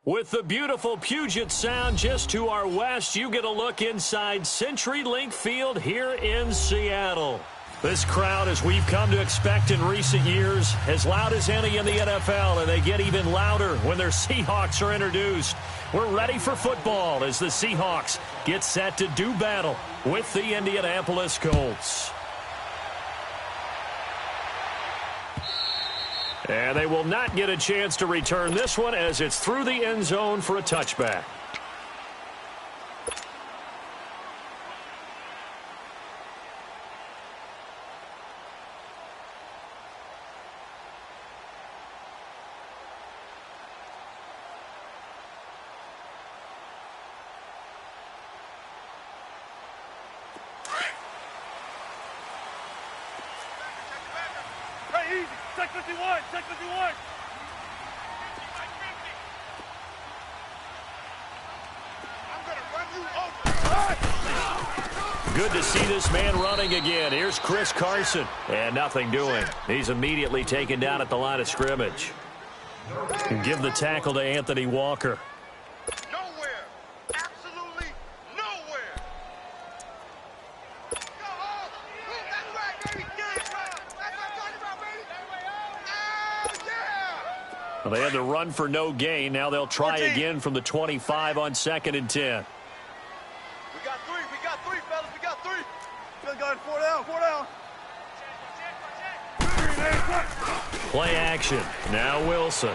With the beautiful Puget Sound just to our west, you get a look inside CenturyLink Field here in Seattle. This crowd, as we've come to expect in recent years, as loud as any in the NFL, and they get even louder when their Seahawks are introduced. We're ready for football as the Seahawks get set to do battle with the Indianapolis Colts. And they will not get a chance to return this one as it's through the end zone for a touchback. Check 51, check 51. I'm going to run you over. Good to see this man running again. Here's Chris Carson. And nothing doing. He's immediately taken down at the line of scrimmage. And give the tackle to Anthony Walker. Nowhere. Absolutely nowhere. Go home. That's right, baby. That's right. That's what I'm talking about, baby. Yeah. Well, they had to run for no gain. Now they'll try again from the 25 on 2nd and 10. We got three, fellas. We got three. Good going, 4 down, 4 down. Play action. Now Wilson.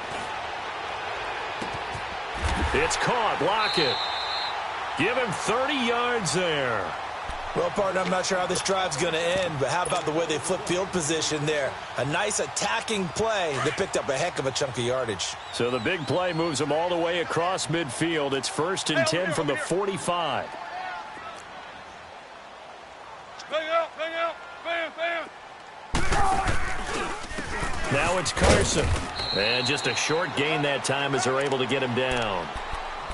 It's caught. Lock it. Give him 30 yards there. Well, partner, I'm not sure how this drive's going to end, but how about the way they flip field position there? A nice attacking play. They picked up a heck of a chunk of yardage. So the big play moves them all the way across midfield. It's 1st and 10 from the 45. Bang out, bam, bam. Now it's Carson. And just a short gain that time as they're able to get him down.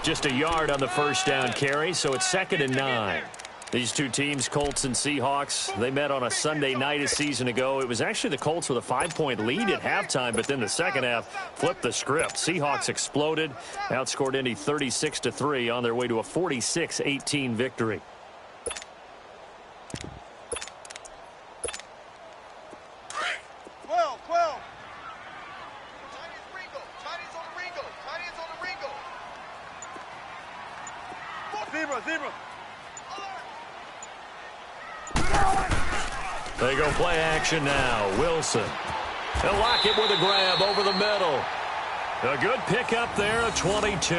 Just a yard on the first down carry, so it's 2nd and 9. These two teams, Colts and Seahawks, they met on a Sunday night a season ago. It was actually the Colts with a 5-point lead at halftime, but then the second half flipped the script. Seahawks exploded, outscored Indy 36-3 on their way to a 46-18 victory. Zebra. They go play action now. Wilson. They'll lock it with a grab over the middle. A good pickup there, a 22.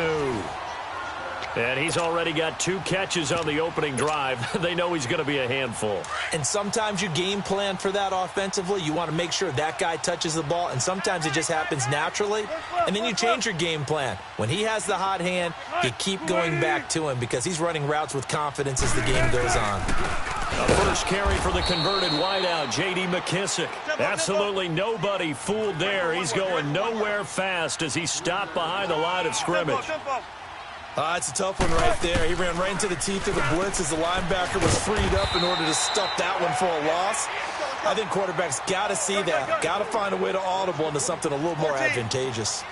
And he's already got 2 catches on the opening drive. They know he's going to be a handful. And sometimes you game plan for that offensively. You want to make sure that guy touches the ball, and sometimes it just happens naturally. And then you change your game plan. When he has the hot hand, you keep going back to him because he's running routes with confidence as the game goes on. A first carry for the converted wideout, J.D. McKissick. Absolutely nobody fooled there. He's going nowhere fast as he stopped behind the line of scrimmage. It's a tough one right there. He ran right into the teeth of the blitz as the linebacker was freed up in order to stuff that one for a loss. I think quarterbacks got to see that. Got to find a way to audible into something a little more advantageous.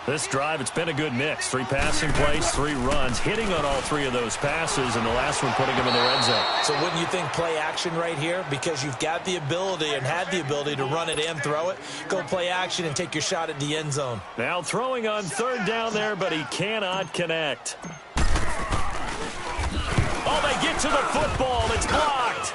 This drive, it's been a good mix. 3 passing plays, 3 runs, hitting on all 3 of those passes, and the last one putting them in the red zone. So wouldn't you think play action right here? Because you've got the ability and had the ability to run it and throw it. Go play action and take your shot at the end zone. Now throwing on 3rd down there, but he cannot connect. Oh, they get to the football. It's blocked.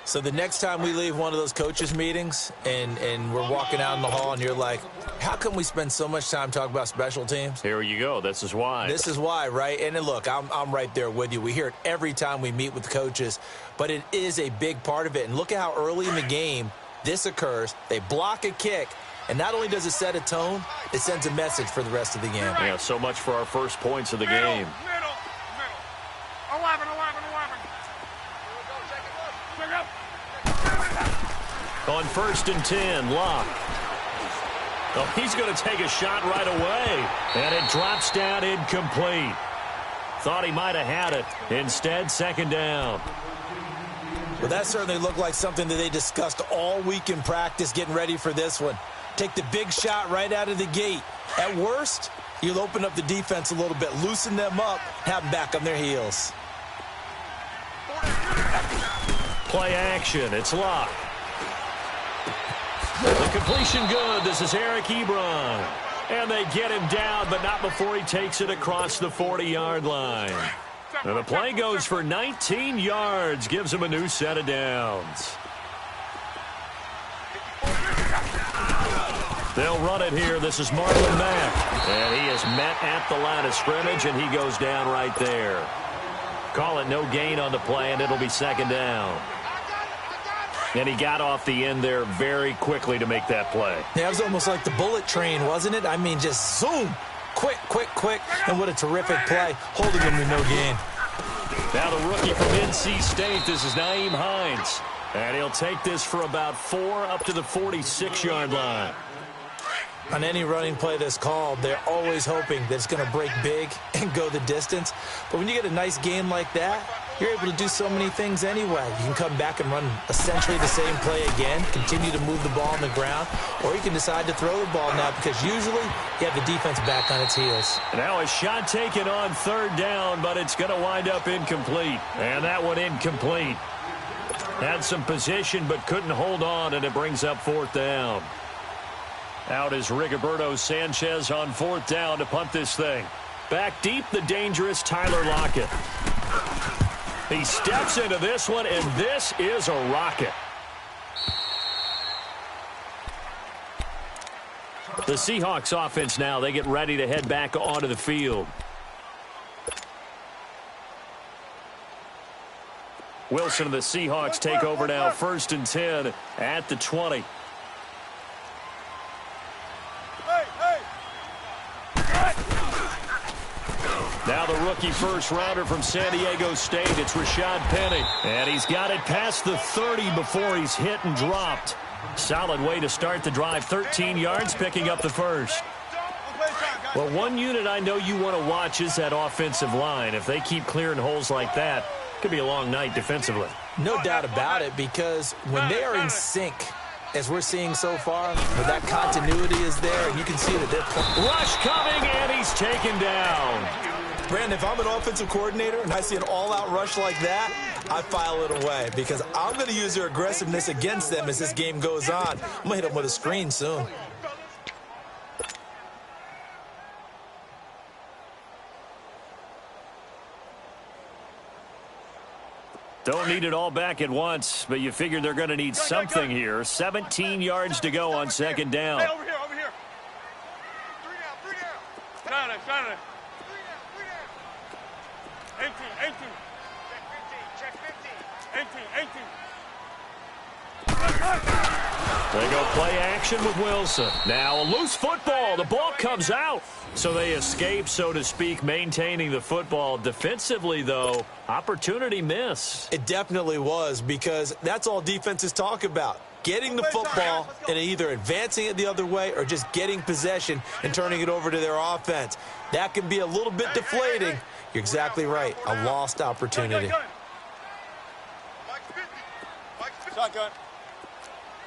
So the next time we leave one of those coaches' meetings and we're walking out in the hall and you're like, how come we spend so much time talking about special teams? Here you go. This is why. This is why, right? And look, I'm right there with you. We hear it every time we meet with the coaches, but it is a big part of it. And look at how early in the game this occurs. They block a kick, and not only does it set a tone, it sends a message for the rest of the game. Yeah, so much for our first points of the game. Middle. 11. On 1st and 10, Locke. Oh, he's going to take a shot right away. And it drops down incomplete. Thought he might have had it. Instead, 2nd down. Well, that certainly looked like something that they discussed all week in practice getting ready for this one. Take the big shot right out of the gate. At worst, you'll open up the defense a little bit, loosen them up, have them back on their heels. Play action. It's locked. The completion good. This is Eric Ebron. And they get him down, but not before he takes it across the 40-yard line. And the play goes for 19 yards. Gives him a new set of downs. They'll run it here. This is Marlon Mack. And he is met at the line of scrimmage, and he goes down right there. Call it no gain on the play, and it'll be second down. And he got off the end there very quickly to make that play. Yeah, it was almost like the bullet train, wasn't it? I mean, just zoom. Quick, quick, quick. And what a terrific play, holding him to no gain. Now the rookie from NC State, this is Nyheim Hines. And he'll take this for about 4 up to the 46-yard line. On any running play that's called, they're always hoping that it's going to break big and go the distance. But when you get a nice game like that, you're able to do so many things anyway. You can come back and run essentially the same play again, continue to move the ball on the ground, or you can decide to throw the ball now because usually you have the defense back on its heels. Now a shot taken on third down, but it's going to wind up incomplete. And that one incomplete. Had some position but couldn't hold on, and it brings up fourth down. Out is Rigoberto Sanchez on fourth down to punt this thing. Back deep, the dangerous Tyler Lockett. He steps into this one, and this is a rocket. The Seahawks offense now, they get ready to head back onto the field. Wilson and the Seahawks take over now, 1st and 10 at the 20. Now the rookie first-rounder from San Diego State, it's Rashad Penny. And he's got it past the 30 before he's hit and dropped. Solid way to start the drive, 13 yards, picking up the first. Well, one unit I know you want to watch is that offensive line. If they keep clearing holes like that, it could be a long night defensively. No doubt about it, because when they are in sync, as we're seeing so far, where that continuity is there, and you can see that they're playing. Rush coming, and he's taken down. Brandon, if I'm an offensive coordinator and I see an all-out rush like that, I file it away because I'm going to use their aggressiveness against them as this game goes on. I'm going to hit them with a screen soon. Don't need it all back at once, but you figure they're going to need something here. 17 yards to go on second down. Hey, over here, over here. 3 down, 3 down. Got it. 18. Check 15. 18. They go play action with Wilson. Now a loose football. The ball comes out. So they escape, so to speak, maintaining the football. Defensively, though, opportunity miss. It definitely was, because that's all defenses talk about. Getting the football and either advancing it the other way or just getting possession and turning it over to their offense. That can be a little bit deflating. You're exactly right. A lost opportunity. Shotgun.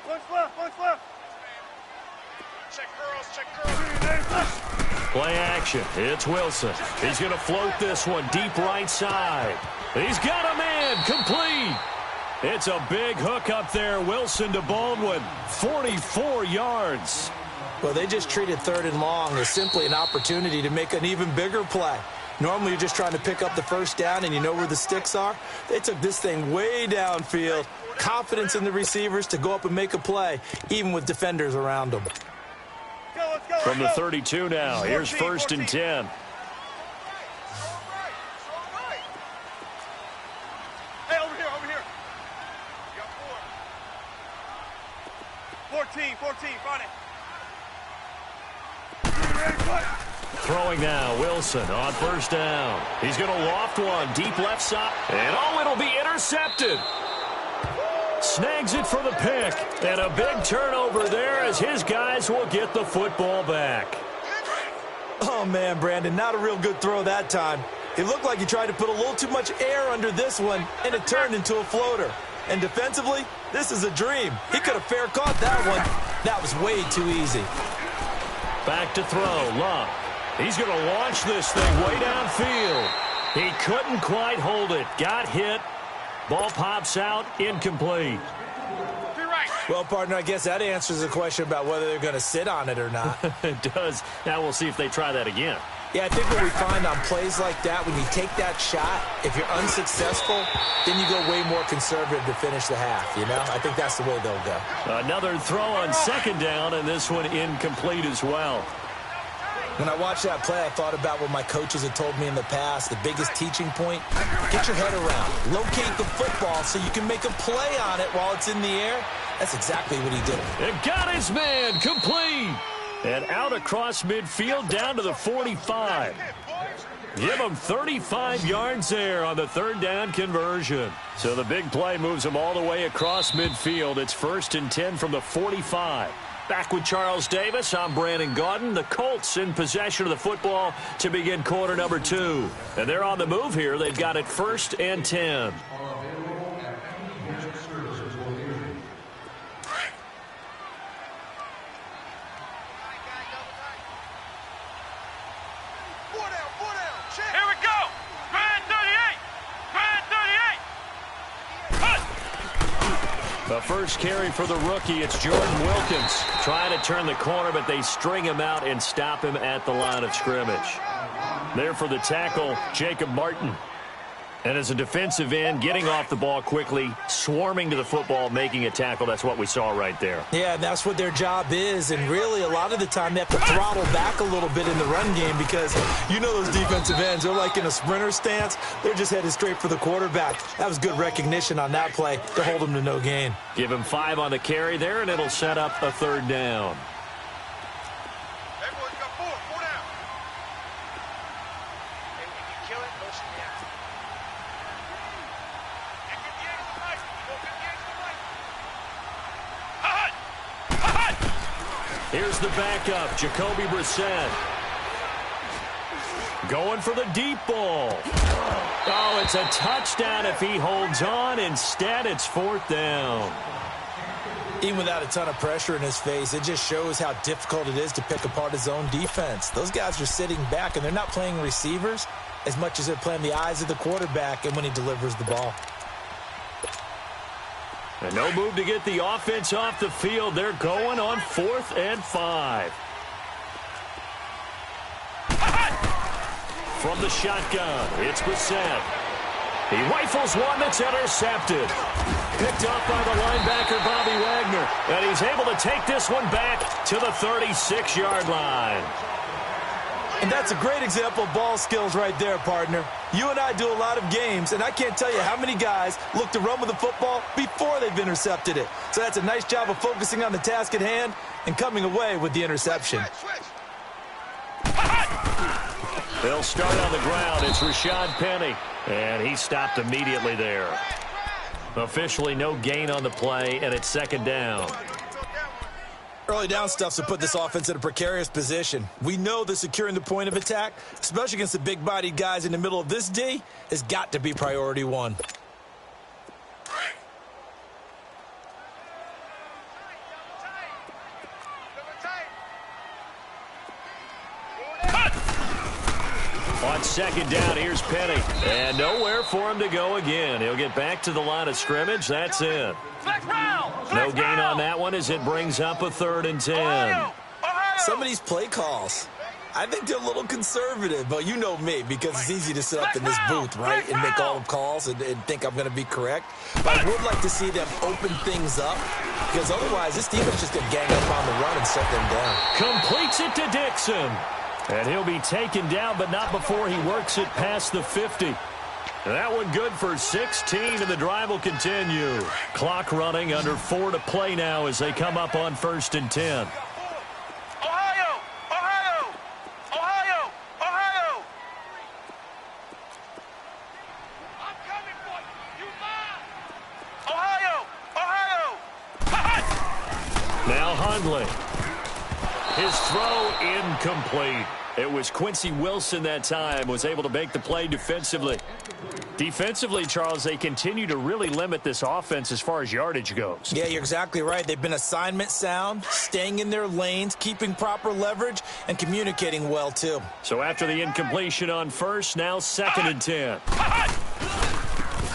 One's left. Check girls. Play action. It's Wilson. He's going to float this one deep right side. He's got a man. Complete. It's a big hook up there. Wilson to Baldwin. 44 yards. Well, they just treated 3rd and long as simply an opportunity to make an even bigger play. Normally, you're just trying to pick up the first down and you know where the sticks are. They took this thing way downfield. Confidence in the receivers to go up and make a play, even with defenders around them. From the 32 now, here's 1st and 10. Hey, over here. You got 4. 14, find it. Throwing now, Wilson on 1st down. He's going to loft one deep left side. And it'll be intercepted. Snags it for the pick. And a big turnover there as his guys will get the football back. Oh, man, Brandon, not a real good throw that time. It looked like he tried to put a little too much air under this one, and it turned into a floater. And defensively, this is a dream. He could have fair caught that one. That was way too easy. Back to throw, Love. He's going to launch this thing way downfield. He couldn't quite hold it. Got hit. Ball pops out, incomplete. Well, partner, I guess that answers the question about whether they're going to sit on it or not. It does. Now we'll see if they try that again. Yeah, I think what we find on plays like that, when you take that shot, if you're unsuccessful, then you go way more conservative to finish the half, you know? I think that's the way they'll go. Another throw on second down, and this one incomplete as well. When I watched that play, I thought about what my coaches had told me in the past. The biggest teaching point, get your head around. Locate the football so you can make a play on it while it's in the air. That's exactly what he did. And got his man complete. And out across midfield down to the 45. Give him 35 yards there on the third down conversion. So the big play moves him all the way across midfield. It's 1st and 10 from the 45. Back with Charles Davis, I'm Brandon Gaudin. The Colts in possession of the football to begin quarter number 2. And they're on the move here. They've got it 1st and 10. Here we go! Grand 38! Grand 38! The first carry for the rookie, it's Jordan Wilkins. Trying to turn the corner, but they string him out and stop him at the line of scrimmage. There for the tackle, Jacob Martin. And as a defensive end, getting off the ball quickly, swarming to the football, making a tackle. That's what we saw right there. Yeah, that's what their job is. And really, a lot of the time, they have to throttle back a little bit in the run game because you know those defensive ends, they're like in a sprinter stance. They're just headed straight for the quarterback. That was good recognition on that play to hold him to no gain. Give him 5 on the carry there, and it'll set up a third down. Everyone's got 4 down. And when you kill it, motion the action. Here's the backup, Jacoby Brissett. Going for the deep ball. Oh, it's a touchdown if he holds on. Instead, it's 4th down. Even without a ton of pressure in his face, it just shows how difficult it is to pick apart his own defense. Those guys are sitting back, and they're not playing receivers as much as they're playing the eyes of the quarterback and when he delivers the ball. And no move to get the offense off the field. They're going on 4th and 5. From the shotgun, it's Brissett. He rifles one that's intercepted. Picked up by the linebacker, Bobby Wagner. And he's able to take this one back to the 36-yard line. And that's a great example of ball skills right there, partner. You and I do a lot of games, and I can't tell you how many guys look to run with the football before they've intercepted it. So that's a nice job of focusing on the task at hand and coming away with the interception. They'll start on the ground. It's Rashad Penny, and he stopped immediately there. Officially no gain on the play, and it's 2nd down. Early down stuff's to put this offense in a precarious position. We know that securing the point of attack, especially against the big-bodied guys in the middle of this D, has got to be priority 1. On 2nd down, here's Penny. And nowhere for him to go again. He'll get back to the line of scrimmage. That's it. No gain on that one as it brings up a 3rd and 10. Some of these play calls, I think they're a little conservative, but you know me, because it's easy to sit up in this booth, right, and make all the calls and think I'm going to be correct. But I would like to see them open things up, because otherwise this defense just going to gang up on the run and shut them down. Completes it to Dixon. And he'll be taken down, but not before he works it past the 50. And that one good for 16, and the drive will continue. Clock running, under 4 to play now as they come up on 1st and 10. Ohio! Ohio! Ohio! Ohio! I'm coming for you. You mine! Ohio! Ohio! Now Hundley. His throw incomplete. It was Quincy Wilson that time, was able to make the play defensively. Defensively, Charles, they continue to really limit this offense as far as yardage goes. Yeah, you're exactly right. They've been assignment sound, staying in their lanes, keeping proper leverage, and communicating well, too. So after the incompletion on first, now 2nd and 10.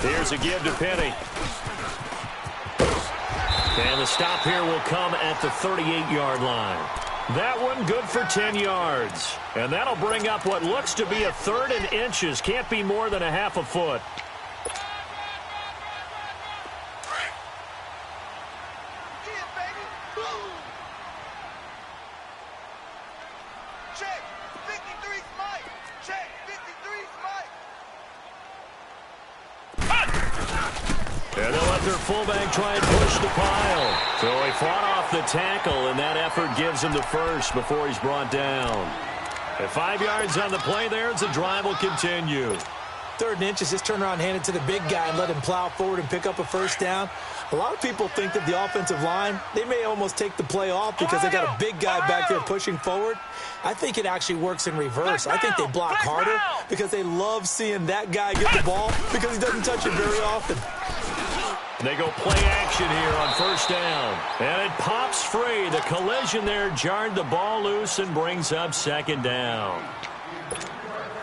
Here's a give to Penny. And the stop here will come at the 38-yard line. That one good for 10 yards. And that'll bring up what looks to be a 3rd and inches. Can't be more than a half a foot. Check. 53 Smite. Check. 53 Smite. And they'll let their fullback try and push the pile. So he fought off the tackle, and that effort gives him the first before he's brought down. At 5 yards on the play there, as the drive will continue. 3rd and inches, just turn around, hand it to the big guy, and let him plow forward and pick up a first down. A lot of people think that the offensive line, they may almost take the play off because they got a big guy back there pushing forward. I think it actually works in reverse. I think they block harder because they love seeing that guy get the ball because he doesn't touch it very often. They go play action here on first down. And it pops free. The collision there jarred the ball loose and brings up 2nd down.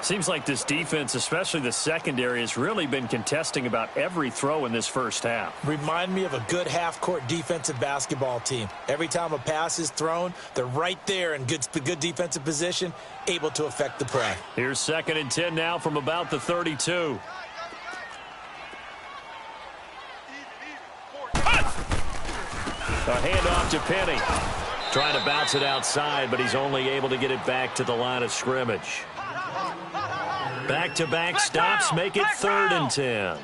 Seems like this defense, especially the secondary, has really been contesting about every throw in this first half. Remind me of a good half-court defensive basketball team. Every time a pass is thrown, they're right there in good defensive position, able to affect the play. Here's 2nd and 10 now from about the 32. A handoff to Penny. Trying to bounce it outside, but he's only able to get it back to the line of scrimmage. Back-to-back stops make it 3rd and 10.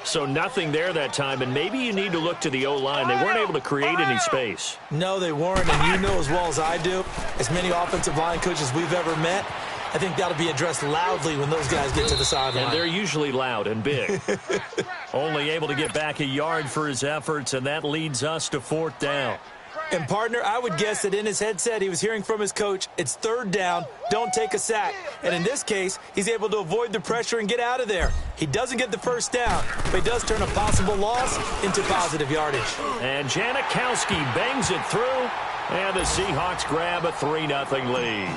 So nothing there that time, and maybe you need to look to the O-line. They weren't able to create any space. No, they weren't, and you know as well as I do, as many offensive line coaches we've ever met, I think that'll be addressed loudly when those guys get to the sideline. And they're usually loud and big. Only able to get back a yard for his efforts, and that leads us to 4th down. And, partner, I would guess that in his headset he was hearing from his coach, it's 3rd down, don't take a sack. And in this case, he's able to avoid the pressure and get out of there. He doesn't get the first down, but he does turn a possible loss into positive yardage. And Janikowski bangs it through, and the Seahawks grab a 3-0 lead.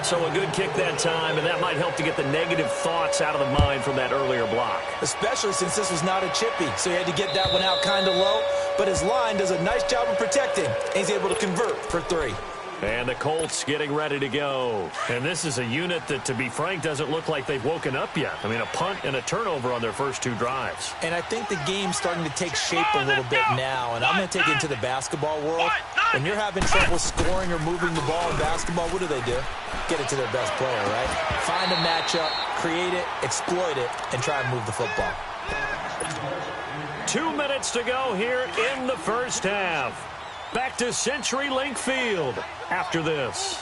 So a good kick that time, and that might help to get the negative thoughts out of the mind from that earlier block. Especially since this was not a chippy, so he had to get that one out kind of low. But his line does a nice job of protecting, and he's able to convert for 3. And the Colts getting ready to go. And this is a unit that, to be frank, doesn't look like they've woken up yet. I mean, a punt and a turnover on their first 2 drives. And I think the game's starting to take shape a little bit now. And I'm going to take it into the basketball world. When you're having trouble scoring or moving the ball in basketball, what do? Get it to their best player, right? Find a matchup, create it, exploit it, and try and move the football. 2 minutes to go here in the first half. Back to CenturyLink Field after this.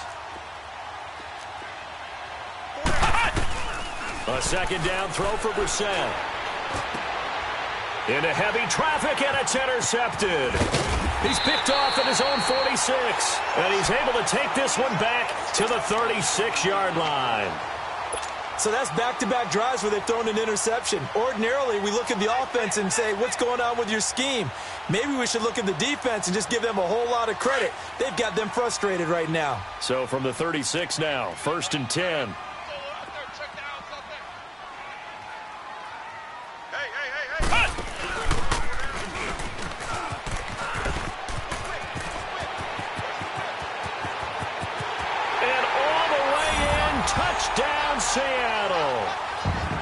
A 2nd down throw for Brissett. Into heavy traffic, and it's intercepted. He's picked off at his own 46, and he's able to take this one back to the 36-yard line. So that's back-to-back drives where they've thrown an interception. Ordinarily, we look at the offense and say, what's going on with your scheme? Maybe we should look at the defense and just give them a whole lot of credit. They've got them frustrated right now. So from the 36 now, 1st and 10. Touchdown, Seattle.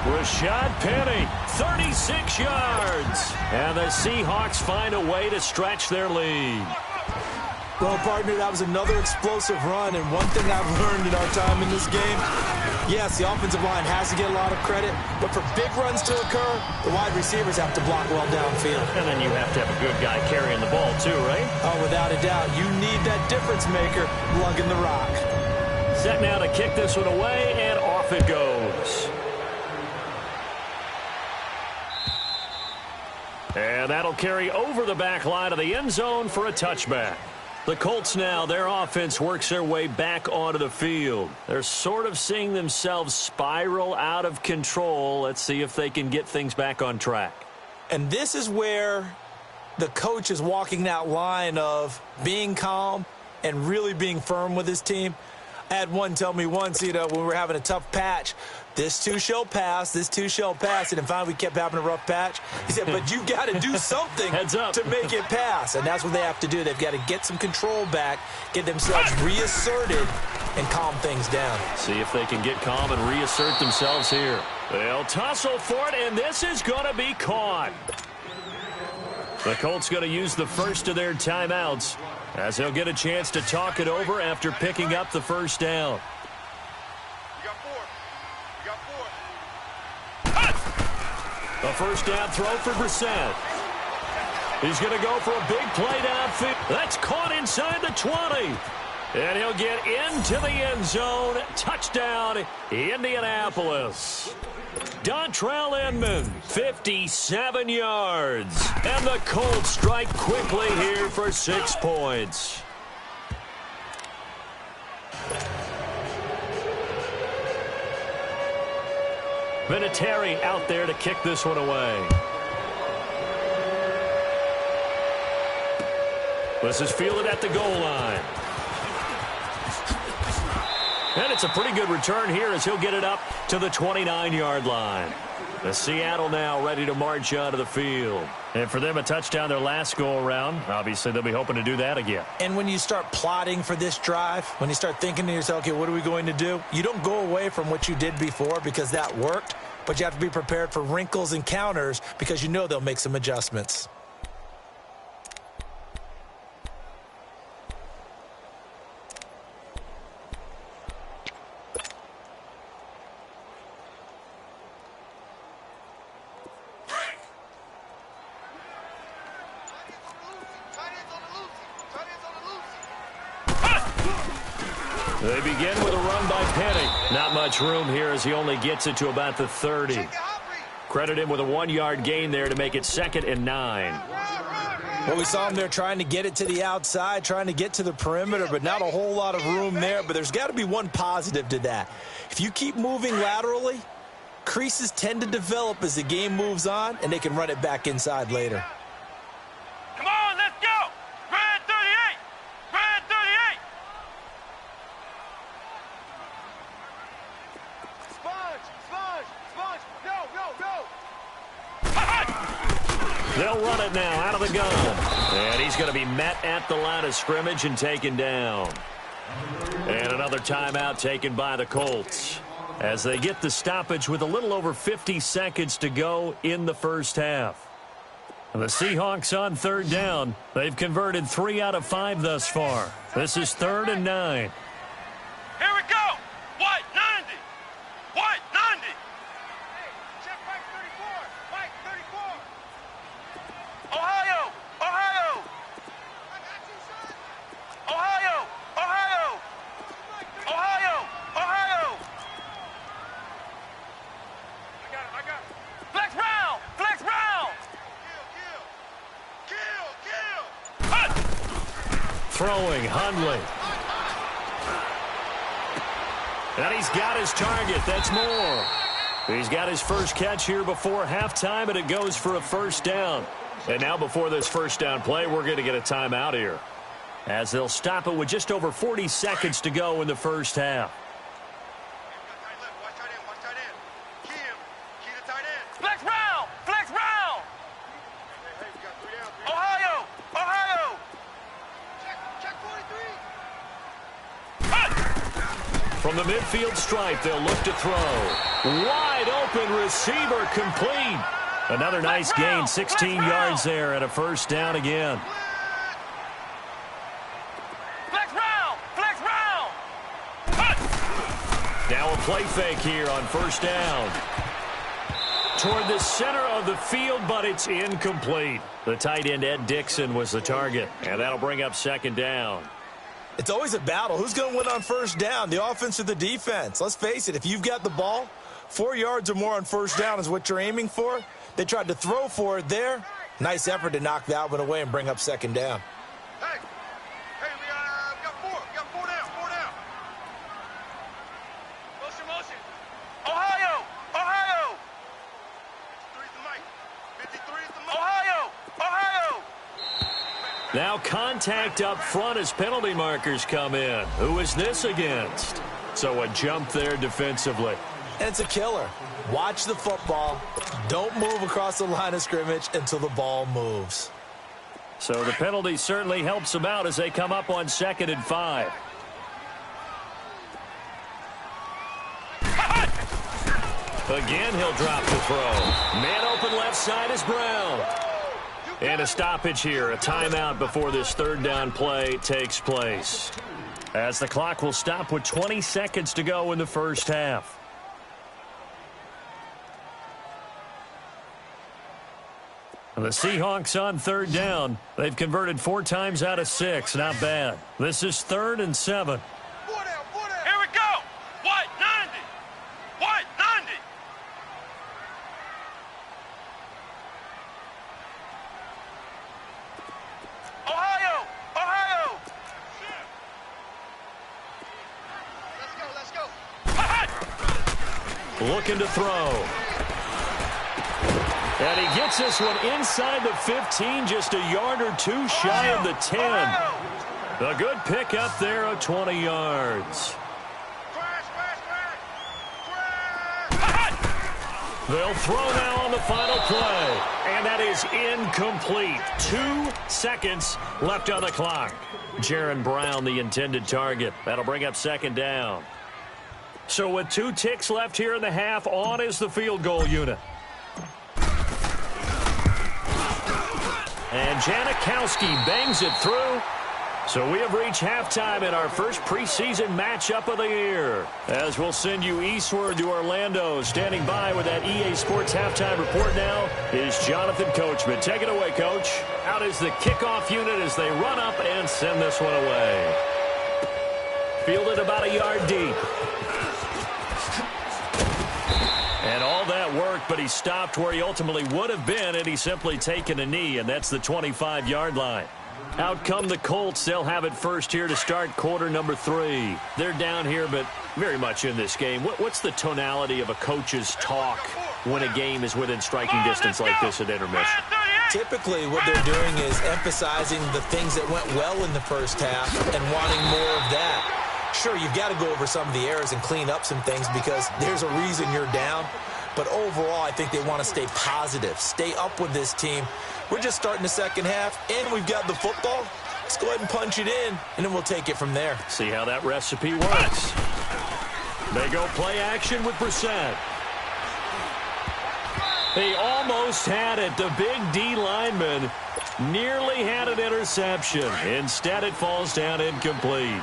Rashad Penny, 36 yards. And the Seahawks find a way to stretch their lead. Well, partner, that was another explosive run. And one thing I've learned in our time in this game, yes, the offensive line has to get a lot of credit. But for big runs to occur, the wide receivers have to block well downfield. And then you have to have a good guy carrying the ball, too, right? Oh, without a doubt. You need that difference maker lugging the rock. Set now to kick this one away, and off it goes. And that'll carry over the back line of the end zone for a touchback. The Colts now, their offense works their way back onto the field. They're sort of seeing themselves spiral out of control. Let's see if they can get things back on track. And this is where the coach is walking that line of being calm and really being firm with his team. I had one tell me once, when we were having a tough patch, this too shall pass, this too shall pass. And then finally we kept having a rough patch. He said, but you got to do something Heads up. to make it pass. And that's what they have to do. They've got to get some control back, get themselves reasserted, and calm things down. See if they can get calm and reassert themselves here. They'll tussle for it, and this is going to be caught. The Colts going to use the first of their timeouts as they'll get a chance to talk it over after picking up the first down. You got four. You got four. A first down throw for Brissett. He's going to go for a big play downfield. That's caught inside the 20. And he'll get into the end zone. Touchdown, Indianapolis. Dontrell Inman, 57 yards. And the Colts strike quickly here for 6 points. Vinatieri out there to kick this one away. This is fielded at the goal line. And it's a pretty good return here as he'll get it up to the 29-yard line. The Seattle now ready to march onto the field. And for them, a touchdown their last go-around. Obviously, they'll be hoping to do that again. And when you start plotting for this drive, when you start thinking to yourself, okay, what are we going to do? You don't go away from what you did before because that worked, but you have to be prepared for wrinkles and counters because you know they'll make some adjustments. They begin with a run by Penny. Not much room here as he only gets it to about the 30. Credit him with a 1-yard gain there to make it 2nd and 9. Well, we saw him there trying to get it to the outside, trying to get to the perimeter, but not a whole lot of room there. But there's got to be one positive to that. If you keep moving laterally, creases tend to develop as the game moves on, and they can run it back inside later. Come on, let's go. Red 38. Red 38. Sponge, sponge, sponge. No. They'll run it now out of the gun. And he's going to be met at the line of scrimmage and taken down. And another timeout taken by the Colts as they get the stoppage with a little over 50 seconds to go in the first half. The Seahawks on 3rd down. They've converted 3 out of 5 thus far. This is 3rd and 9. Here we go. White 90. White 90. Hey, check Mike 34. Mike 34. Ohio. Ohio. I got you, son. Ohio. Ohio. Ohio. Ohio. I got it. Flex round. Flex round. Kill. Throwing, Hundley. And he's got his target. That's Moore. He's got his first catch here before halftime, and it goes for a first down. And now before this first down play, we're going to get a timeout here, as they'll stop it with just over 40 seconds to go in the first half. Watch tight end. Key him. Key the tight end. Flex round. Flex round. Hey, you got 3 down. Ohio. Ohio. Check 43. From the midfield stripe, they'll look to throw. Wide open receiver complete. Another nice gain, 16 yards there, and a first down again. Flex round. Flex round. Now a play fake here on first down. Toward the center of the field, but it's incomplete. The tight end, Ed Dixon, was the target, and that'll bring up 2nd down. It's always a battle. Who's going to win on first down, the offense or the defense? Let's face it, if you've got the ball, 4 yards or more on first down is what you're aiming for. They tried to throw for it there. Nice effort to knock that one away and bring up 2nd down. Hey, we Now contact up front as penalty markers come in. Who is this against? So a jump there defensively. And it's a killer. Watch the football. Don't move across the line of scrimmage until the ball moves. So the penalty certainly helps them out as they come up on 2nd and 5. Again, he'll drop the throw. Man open left side is Brown. And a stoppage here, a timeout before this 3rd down play takes place. As the clock will stop with 20 seconds to go in the first half. The Seahawks on 3rd down. They've converted 4 times out of 6. Not bad. This is 3rd and 7. Here we go. White 90. White 90. Ohio. Ohio. Let's go. Looking to throw. And he gets this one inside the 15, just a yard or 2 shy of the 10. A good pickup there of 20 yards. They'll throw now on the final play. And that is incomplete. 2 seconds left on the clock. Jaron Brown, the intended target. That'll bring up 2nd down. So with 2 ticks left here in the half, on is the field goal unit. And Janikowski bangs it through. So we have reached halftime in our first preseason matchup of the year. As we'll send you eastward to Orlando. Standing by with that EA Sports halftime report now is Jonathan Coachman. Take it away, Coach. Out is the kickoff unit as they run up and send this one away. Fielded about a yard deep. And all that worked, but he stopped where he ultimately would have been had he simply taken a knee, and that's the 25-yard line. Out come the Colts. They'll have it first here to start quarter number 3. They're down here, but very much in this game. What's the tonality of a coach's talk when a game is within striking distance like this at intermission? Typically, what they're doing is emphasizing the things that went well in the first half and wanting more of that. Sure, you've got to go over some of the errors and clean up some things because there's a reason you're down. But overall, I think they want to stay positive, stay up with this team. We're just starting the second half, and we've got the football. Let's go ahead and punch it in, and then we'll take it from there. See how that recipe works. They go play action with Brissett. He almost had it. The big D lineman nearly had an interception. Instead, it falls down incomplete.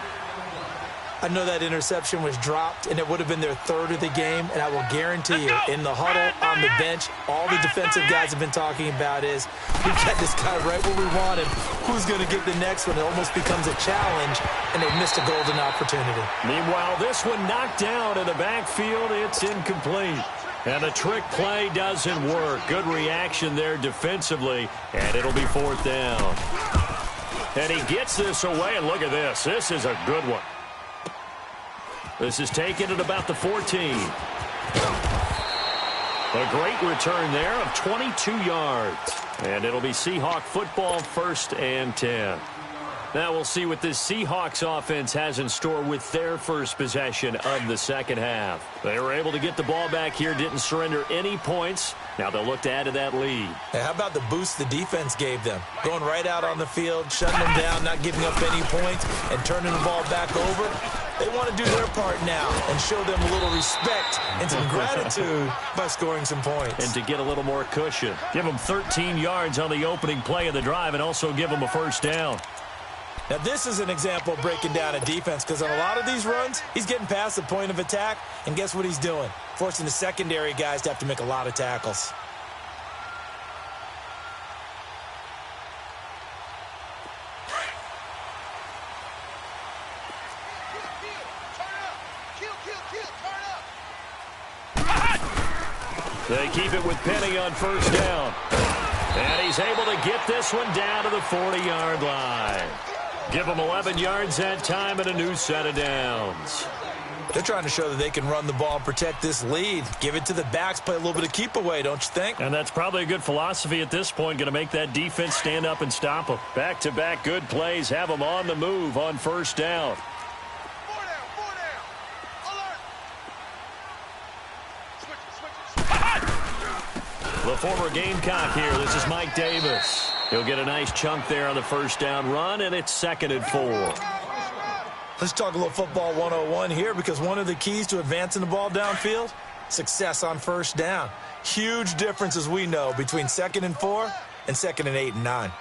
I know that interception was dropped, and it would have been their 3rd of the game, and I will guarantee you, in the huddle, on the bench, all the defensive guys have been talking about is, we got this guy right where we want him. Who's going to get the next one? It almost becomes a challenge, and they've missed a golden opportunity. Meanwhile, this one knocked down in the backfield. It's incomplete. And the trick play doesn't work. Good reaction there defensively, and it'll be 4th down. And he gets this away, and look at this. This is a good one. This is taken at about the 14. A great return there of 22 yards. And it'll be Seahawk football, 1st and 10. Now we'll see what this Seahawks offense has in store with their first possession of the second half. They were able to get the ball back here, didn't surrender any points. Now they'll look to add to that lead. Hey, how about the boost the defense gave them? Going right out on the field, shutting them down, not giving up any points, and turning the ball back over. They want to do their part now and show them a little respect and some gratitude by scoring some points. And to get a little more cushion. Give them 13 yards on the opening play of the drive and also give them a 1st down. Now, this is an example of breaking down a defense because on a lot of these runs, he's getting past the point of attack, and guess what he's doing? Forcing the secondary guys to have to make a lot of tackles. They keep it with Penny on 1st down. And he's able to get this one down to the 40-yard line. Give him 11 yards that time and a new set of downs. They're trying to show that they can run the ball and protect this lead. Give it to the backs, play a little bit of keep away, don't you think? And that's probably a good philosophy at this point, going to make that defense stand up and stop them. Back-to-back good plays, have them on the move on first down. Four down. Alert. Switch. The former Gamecock here. This is Mike Davis. He'll get a nice chunk there on the first down run, and it's 2nd and 4. Let's talk a little football 101 here, because one of the keys to advancing the ball downfield, success on first down. Huge difference, as we know, between 2nd and 4 and 2nd and 8 and 9.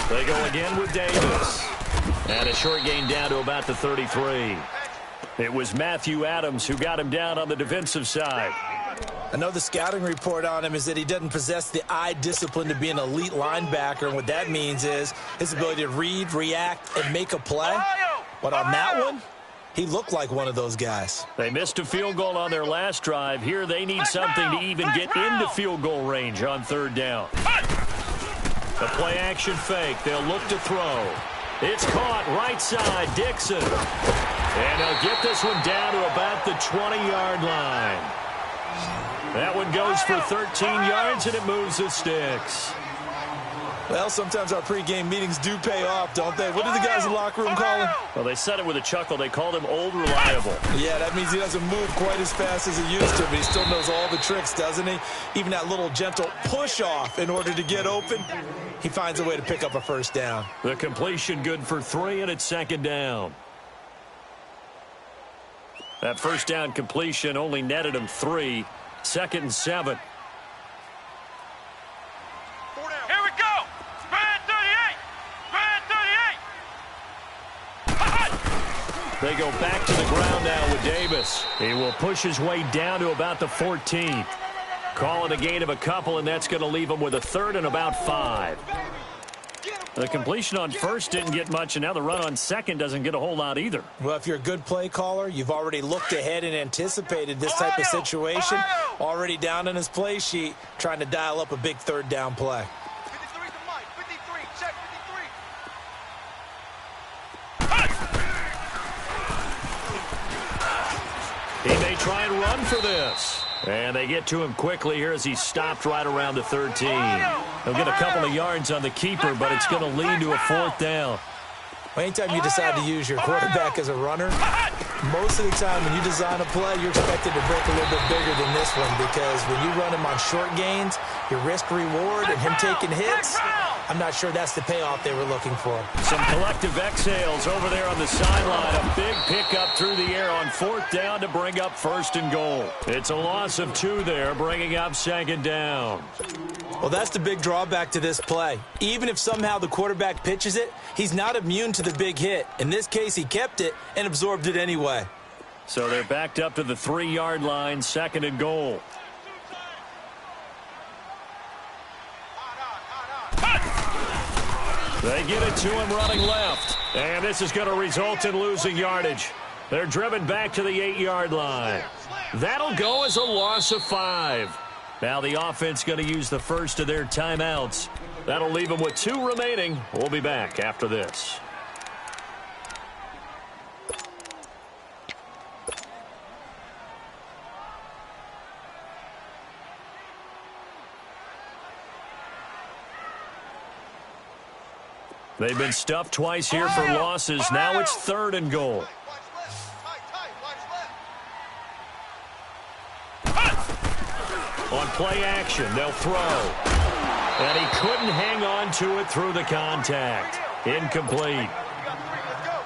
They go again with Davis. And a short gain down to about the 33. It was Matthew Adams who got him down on the defensive side. I know the scouting report on him is that he doesn't possess the eye discipline to be an elite linebacker, and what that means is his ability to read, react, and make a play. But on that one, he looked like one of those guys. They missed a field goal on their last drive. Here they need something to even get into field goal range on 3rd down. The play-action fake. They'll look to throw. It's caught right side, Dixon. And they'll get this one down to about the 20-yard line. That one goes for 13 yards, and it moves the sticks. Well, sometimes our pregame meetings do pay off, don't they? What do the guys in the locker room call him? Well, they said it with a chuckle. They called him Old Reliable. Yeah, that means he doesn't move quite as fast as he used to, but he still knows all the tricks, doesn't he? Even that little gentle push-off in order to get open, he finds a way to pick up a first down. The completion good for 3, and it's 2nd down. That first down completion only netted him 3. 2nd and 7. Here we go. Spread 38. They go back to the ground now with Davis. He will push his way down to about the 14th. Call it a gain of a couple, and that's going to leave him with a 3rd and about 5. The completion on first didn't get much, and now the run on second doesn't get a whole lot either. Well, if you're a good play caller, you've already looked ahead and anticipated this type of situation. Already down in his play sheet, trying to dial up a big 3rd down play. 53 to Mike. 53. Check 53. He may try and run for this. And they get to him quickly here as he's stopped right around the 13. He'll get a couple of yards on the keeper, but it's going to lead to a 4th down. Well, anytime you decide to use your quarterback as a runner, most of the time when you design a play, you're expected to break a little bit bigger than this one, because when you run him on short gains, your risk-reward and him taking hits, I'm not sure that's the payoff they were looking for. Some collective exhales over there on the sideline. A big pickup through the air on 4th down to bring up 1st and goal. It's a loss of 2 there, bringing up 2nd down. Well, that's the big drawback to this play. Even if somehow the quarterback pitches it, he's not immune to the big hit. In this case, he kept it and absorbed it anyway. So they're backed up to the 3-yard line, 2nd and goal. They get it to him running left. And this is going to result in losing yardage. They're driven back to the 8-yard line. That'll go as a loss of 5. Now the offense going to use the first of their timeouts. That'll leave them with 2 remaining. We'll be back after this. They've been stuffed twice here for losses. Now it's 3rd and goal. On play action, they'll throw. And he couldn't hang on to it through the contact. Incomplete.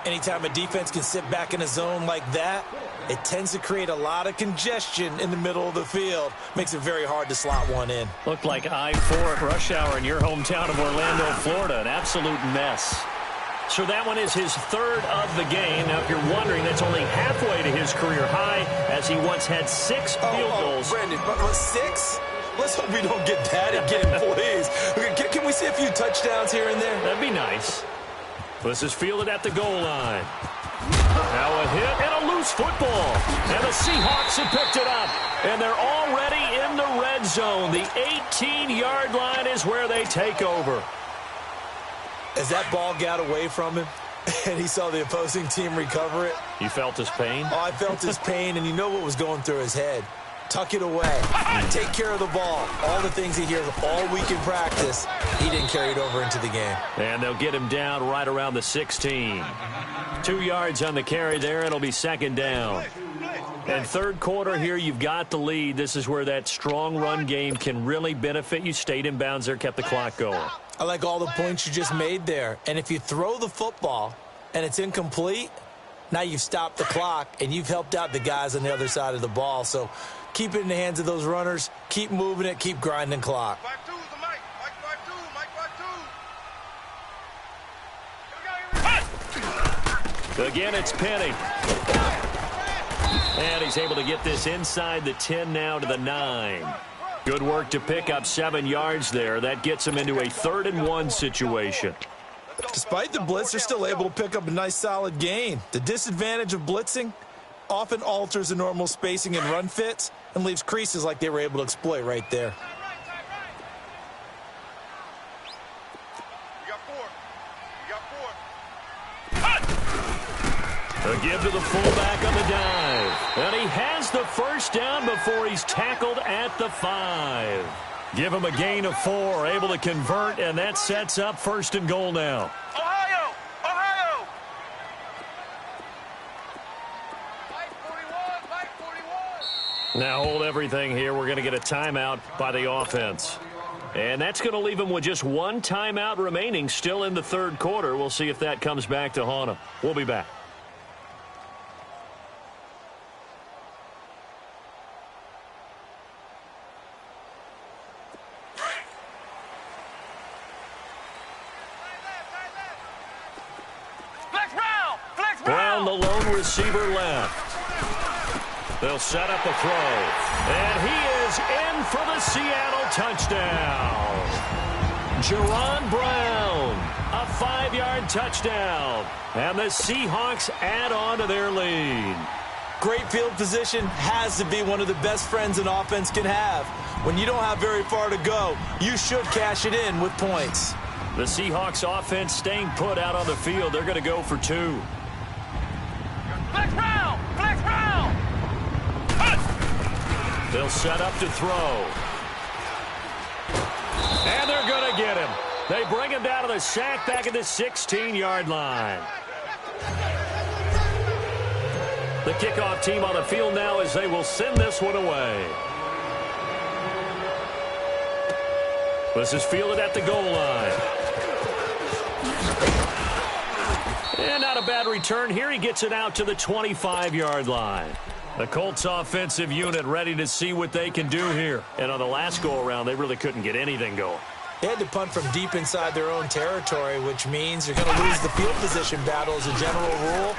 Anytime a defense can sit back in a zone like that, it tends to create a lot of congestion in the middle of the field. Makes it very hard to slot one in. Looked like I-4 at rush hour in your hometown of Orlando, Florida. An absolute mess. So that one is his 3rd of the game. Now, if you're wondering, that's only halfway to his career high, as he once had 6 field goals. Brandon, but 6? Let's hope we don't get that again, please. Can we see a few touchdowns here and there? That'd be nice. This is fielded at the goal line. Now a hit and a loose football. And the Seahawks have picked it up. And they're already in the red zone. The 18-yard line is where they take over. As that ball got away from him, and he saw the opposing team recover it. You felt his pain? Oh, I felt his pain, and you know what was going through his head. Tuck it away. Take care of the ball. All the things he hears all week in practice, he didn't carry it over into the game. And they'll get him down right around the 16. 2 yards on the carry there. It'll be second down. And third quarter here, you've got the lead. This is where that strong run game can really benefit you. Stayed in bounds there, kept the clock going. I like all the points you just made there. And if you throw the football and it's incomplete, now you've stopped the clock and you've helped out the guys on the other side of the ball. So keep it in the hands of those runners. Keep moving it. Keep grinding clock. 5-2 is the Mike. Mike 5-2. Mike 5-2. Again, it's Penny. And he's able to get this inside the 10 now to the 9. Good work to pick up 7 yards there. That gets him into a 3rd and 1 situation. Despite the blitz, they're still able to pick up a nice solid gain. The disadvantage of blitzing often alters the normal spacing and run fits and leaves creases like they were able to exploit right there. You got 4. You got 4. A give to the fullback on the dive. And he has the first down before he's tackled at the 5. Give him a gain of 4, able to convert, and that sets up 1st and goal now. Ohio! Ohio! Mike 41! Now hold everything here. We're going to get a timeout by the offense. And that's going to leave him with just 1 timeout remaining still in the 3rd quarter. We'll see if that comes back to haunt him. We'll be back. Brown, the lone receiver, left. They'll set up a throw. And he is in for the Seattle touchdown. Jerron Brown, a 5-yard touchdown. And the Seahawks add on to their lead. Great field position has to be one of the best friends an offense can have. When you don't have very far to go, you should cash it in with points. The Seahawks offense staying put out on the field. They're going to go for 2. Flex round! Flex round! They'll set up to throw. And they're going to get him. They bring him down to the sack back at the 16-yard line. The kickoff team on the field now as they will send this one away. This is fielded at the goal line. And not a bad return here. He gets it out to the 25-yard line. The Colts offensive unit ready to see what they can do here. And on the last go-around, they really couldn't get anything going. They had to punt from deep inside their own territory, which means you're going to lose the field position battle as a general rule.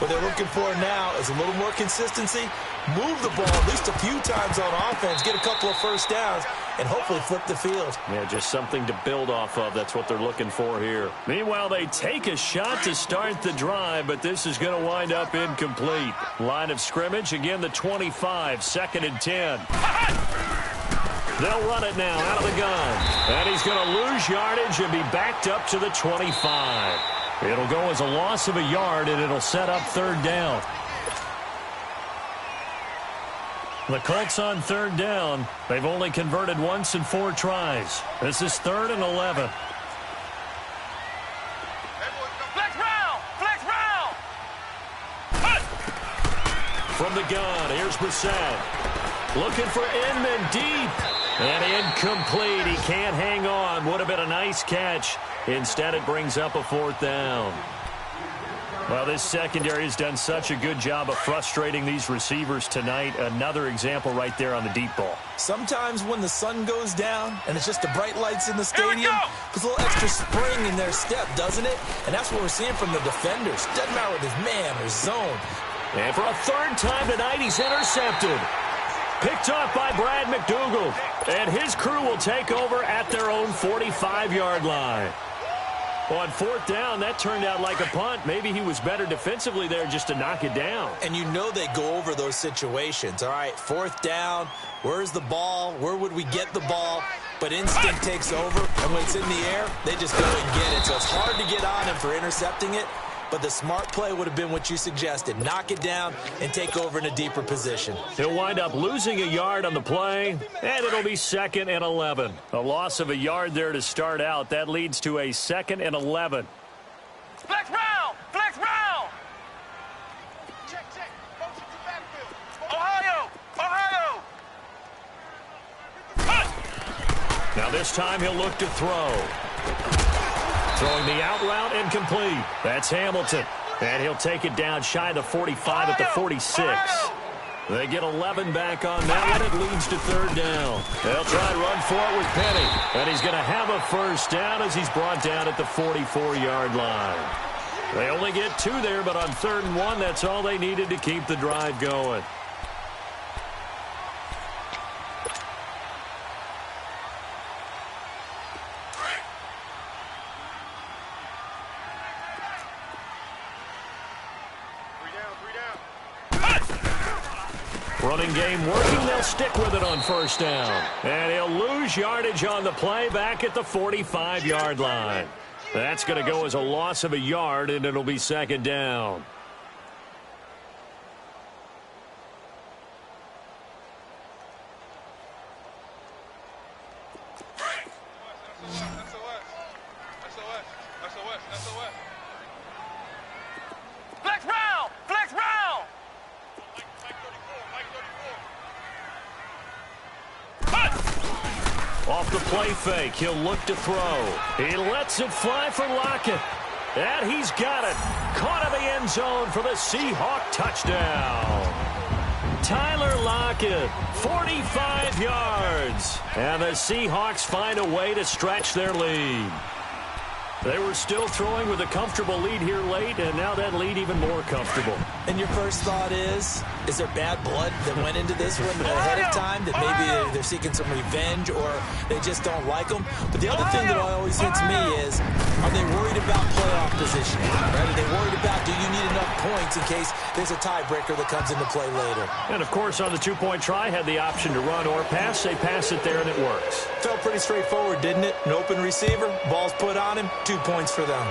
What they're looking for now is a little more consistency, move the ball at least a few times on offense, get a couple of first downs, and hopefully flip the field. Yeah, just something to build off of. That's what they're looking for here. Meanwhile, they take a shot to start the drive, but this is going to wind up incomplete. Line of scrimmage, again, the 25, 2nd and 10. They'll run it now out of the gun. And he's going to lose yardage and be backed up to the 25. It'll go as a loss of a yard, and it'll set up 3rd down. The Colts on 3rd down. They've only converted once in 4 tries. This is 3rd and 11. Flex round! Flex round! From the gun, here's Brissett. Looking for Inman deep. And incomplete. He can't hang on. Would have been a nice catch. Instead, it brings up a 4th down. Well, this secondary has done such a good job of frustrating these receivers tonight. Another example right there on the deep ball. Sometimes when the sun goes down and it's just the bright lights in the stadium, puts a little extra spring in their step, doesn't it? And that's what we're seeing from the defenders. Doesn't matter with his man or zone. And for a 3rd time tonight, he's intercepted. Picked off by Brad McDougal. And his crew will take over at their own 45-yard line. On 4th down, that turned out like a punt. Maybe he was better defensively there just to knock it down. And you know they go over those situations. All right, 4th down, where's the ball? Where would we get the ball? But instinct takes over, and when it's in the air, they just go and get it. So it's hard to get on him for intercepting it. but the smart play would have been what you suggested. Knock it down and take over in a deeper position. He'll wind up losing a yard on the play, and it'll be 2nd and 11. A loss of a yard there to start out. That leads to a 2nd and 11. Flex round! Flex round! Check, check. Motion to backfield. Ohio! Ohio! Now this time he'll look to throw. Throwing the out route incomplete. That's Hamilton. And he'll take it down shy of the 45 at the 46. They get 11 back on that one. It leads to 3rd down. They'll try to run for it with Penny. And he's going to have a 1st down as he's brought down at the 44-yard line. They only get 2 there, but on 3rd and 1, that's all they needed to keep the drive going. Running game working. They'll stick with it on 1st down. And he'll lose yardage on the play back at the 45-yard line. That's going to go as a loss of a yard, and it'll be 2nd down. Flex round! Flex round! Off the play fake, he'll look to throw. He lets it fly for Lockett. And he's got it. Caught in the end zone for the Seahawk touchdown. Tyler Lockett, 45 yards. And the Seahawks find a way to stretch their lead. They were still throwing with a comfortable lead here late, and now that lead even more comfortable. And your first thought is there bad blood that went into this one ahead of time, that maybe they're seeking some revenge or they just don't like them? But the other thing that always hits me is, are they worried about playoff positioning? Right? Are they worried about, do you need enough points in case there's a tiebreaker that comes into play later? And, of course, on the 2-point try, had the option to run or pass. They pass it there, and it works. Felt pretty straightforward, didn't it? An open receiver, ball's put on him, 2 points for them.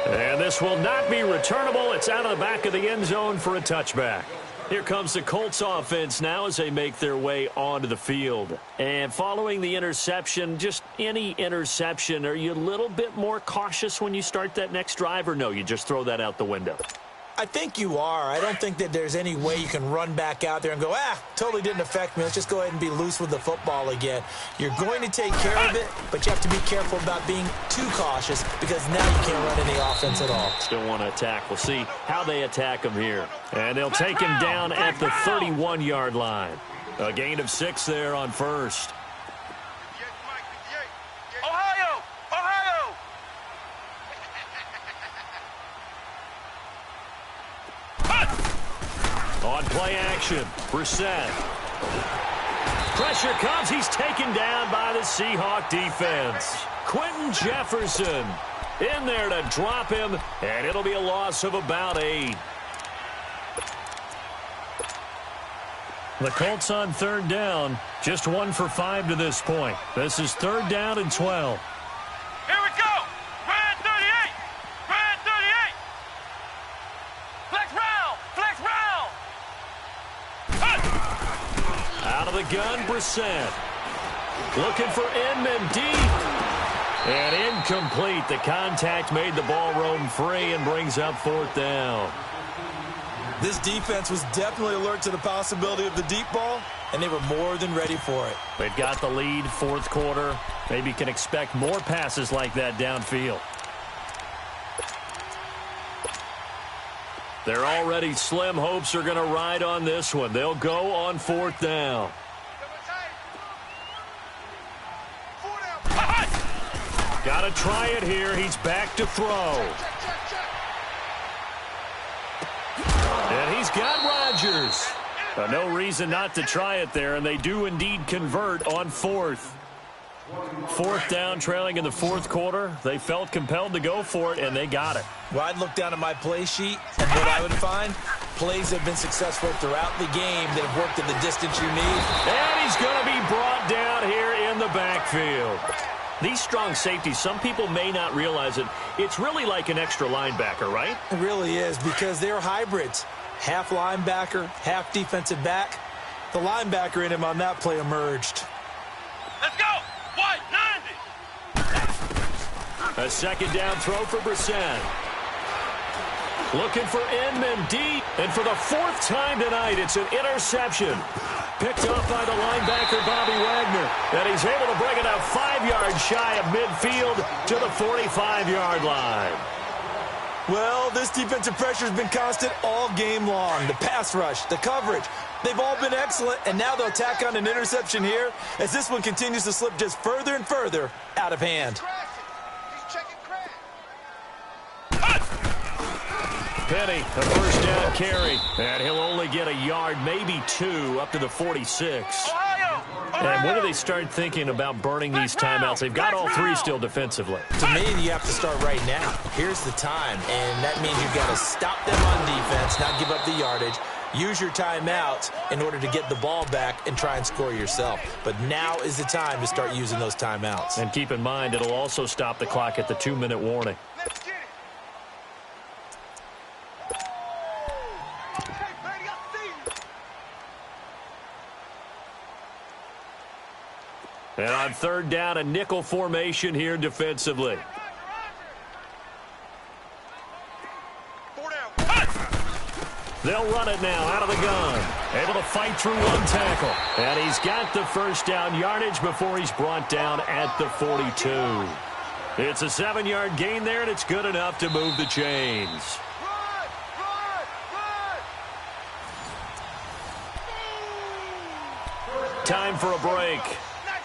And this will not be returnable. It's out of the back of the end zone for a touchback. Here comes the Colts offense now as they make their way onto the field. And following the interception, just any interception, are you a little bit more cautious when you start that next drive, or no, you just throw that out the window? I think you are. I don't think that there's any way you can run back out there and go, totally didn't affect me. Let's just go ahead and be loose with the football again. You're going to take care of it, but you have to be careful about being too cautious because now you can't run any offense at all. Still want to attack. We'll see how they attack him here. And they'll take him down at the 31-yard line. A gain of 6 there on 1st. Ohio! Ohio! On play action, Brissett. Pressure comes. He's taken down by the Seahawk defense. Quentin Jefferson in there to drop him, and it'll be a loss of about 8. The Colts on 3rd down, just 1 for 5 to this point. This is 3rd down and 12. Here we go! Red 38! Red 38! Flex round! Flex round! Out of the gun, Brissett. Looking for Inman deep. And incomplete. The contact made the ball roam free and brings up 4th down. This defense was definitely alert to the possibility of the deep ball, and they were more than ready for it. They've got the lead, 4th quarter. Maybe can expect more passes like that downfield. Their already slim hopes are going to ride on this one. They'll go on 4th down. Got to try it here. He's back to throw. And he's got Rodgers. No reason not to try it there, and they do indeed convert on 4th. 4th down, trailing in the 4th quarter. They felt compelled to go for it, and they got it. Well, I'd look down at my play sheet, and what I would find, plays have been successful throughout the game that have worked at the distance you need. And he's going to be brought down here in the backfield. These strong safeties, some people may not realize it. It's really like an extra linebacker, right? It really is, because they're hybrids. Half linebacker, half defensive back. The linebacker in him on that play emerged. Let's go! White, 90! A second down throw for Brissett. Looking for Inman deep. And for the fourth time tonight, it's an interception. Picked off by the linebacker, Bobby Wagner. And he's able to bring it up 5 yards shy of midfield to the 45-yard line. Well, this defensive pressure has been constant all game long. The pass rush, the coverage, they've all been excellent, and now they'll tack on an interception here as this one continues to slip just further and further out of hand. Penny, a first down carry, and he'll only get a yard, maybe 2, up to the 46. Ohio! And when do they start thinking about burning these timeouts? They've got all 3 still defensively. To me, you have to start right now. Here's the time, and that means you've got to stop them on defense, not give up the yardage. Use your timeouts in order to get the ball back and try and score yourself. But now is the time to start using those timeouts. And keep in mind, it'll also stop the clock at the 2-minute warning. Let's get it! And on third down, a nickel formation here defensively. They'll run it now out of the gun. Able to fight through one tackle. And he's got the first down yardage before he's brought down at the 42. It's a 7-yard gain there, and it's good enough to move the chains. Time for a break.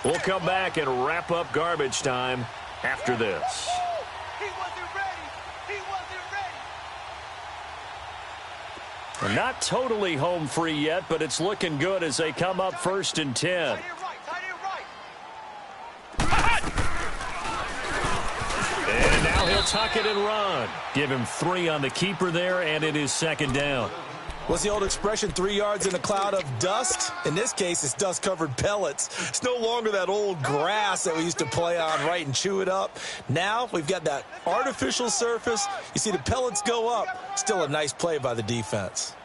We'll come back and wrap up garbage time after this. He wasn't ready. He wasn't ready. Not totally home free yet, but it's looking good as they come up 1st and 10. Tight end right. And now he'll tuck it and run. Give him 3 on the keeper there, and it is 2nd down. What's the old expression, 3 yards in a cloud of dust? In this case, it's dust-covered pellets. It's no longer that old grass that we used to play on, right, and chew it up. Now we've got that artificial surface. You see the pellets go up. Still a nice play by the defense.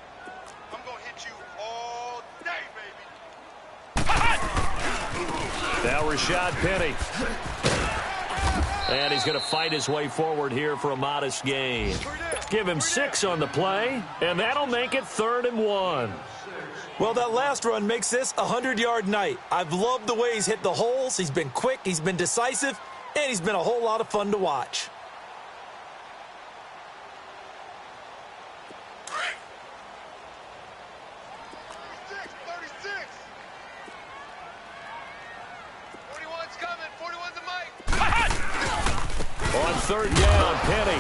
I'm going to hit you all day, baby. Now Rashad Penny. And he's going to fight his way forward here for a modest gain. Give him 6 on the play, and that'll make it 3rd and 1. Well, that last run makes this a 100-yard night. I've loved the way he's hit the holes. He's been quick, he's been decisive, and he's been a whole lot of fun to watch. On 3rd down, Penny.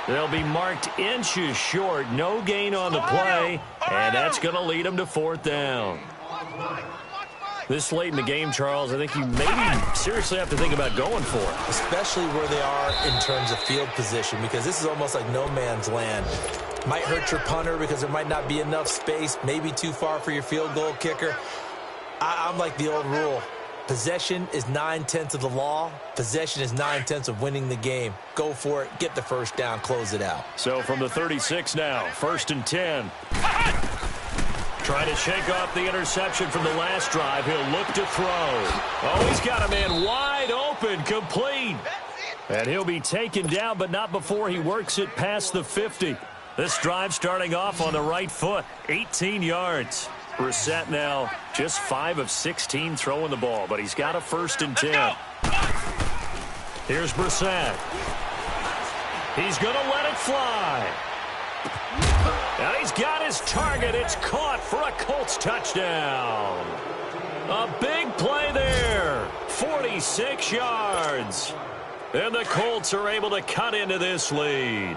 They'll be marked inches short. No gain on the play, and that's going to lead them to 4th down. This late in the game, Charles, I think you maybe seriously have to think about going for it. Especially where they are in terms of field position, because this is almost like no man's land. Might hurt your punter because there might not be enough space, maybe too far for your field goal kicker. I'm like the old rule. Possession is 9/10 of the law. Possession is 9/10 of winning the game. Go for it. Get the first down. Close it out. So from the 36 now, 1st and 10. Trying to shake off the interception from the last drive. He'll look to throw. Oh, he's got a man wide open, complete. And he'll be taken down, but not before he works it past the 50. This drive starting off on the right foot, 18 yards. Brissett now just 5 of 16 throwing the ball, but he's got a 1st and 10. Here's Brissett. He's going to let it fly. And he's got his target. It's caught for a Colts touchdown. A big play there. 46 yards. And the Colts are able to cut into this lead.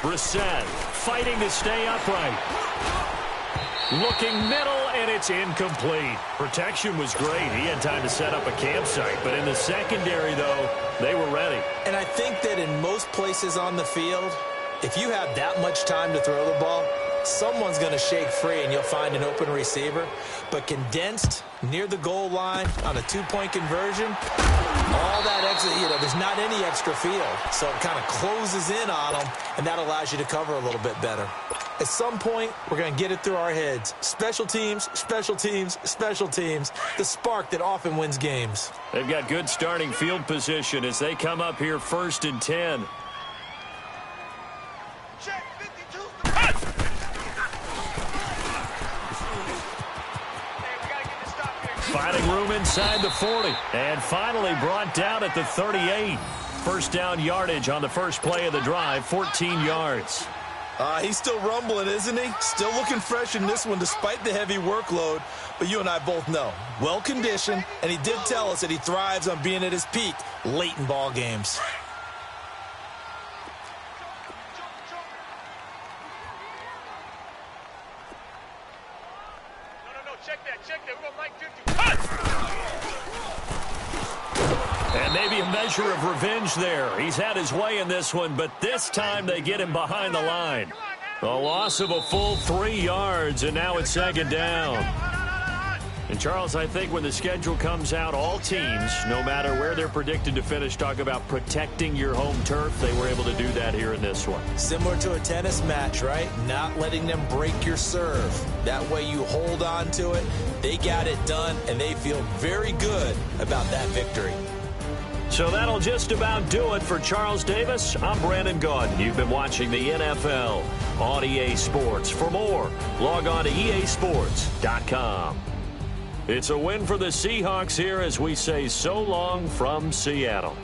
Brissett fighting to stay upright. Looking middle, and it's incomplete. Protection was great. He had time to set up a campsite. But in the secondary, though, they were ready. And I think that in most places on the field, if you have that much time to throw the ball, someone's going to shake free and you'll find an open receiver. But condensed near the goal line on a two-point conversion, all that extra, there's not any extra field. So it kind of closes in on them, and that allows you to cover a little bit better. At some point, we're going to get it through our heads. Special teams, special teams, special teams. The spark that often wins games. They've got good starting field position as they come up here 1st and 10. Check 52. Finding room inside the 40. And finally brought down at the 38. First down yardage on the first play of the drive, 14 yards. He's still rumbling, isn't he? Still looking fresh in this one despite the heavy workload. But you and I both know, well-conditioned, and he did tell us that he thrives on being at his peak late in ball games. No, check that. We're going to Mike 50. And maybe a measure of revenge there. He's had his way in this one, but this time they get him behind the line. A loss of a full 3 yards, and now it's 2nd down. And, Charles, I think when the schedule comes out, all teams, no matter where they're predicted to finish, talk about protecting your home turf. They were able to do that here in this one. Similar to a tennis match, right? Not letting them break your serve. That way you hold on to it. They got it done, and they feel very good about that victory. So that'll just about do it for Charles Davis. I'm Brandon Gaudin. You've been watching the NFL on EA Sports. For more, log on to easports.com. It's a win for the Seahawks here as we say so long from Seattle.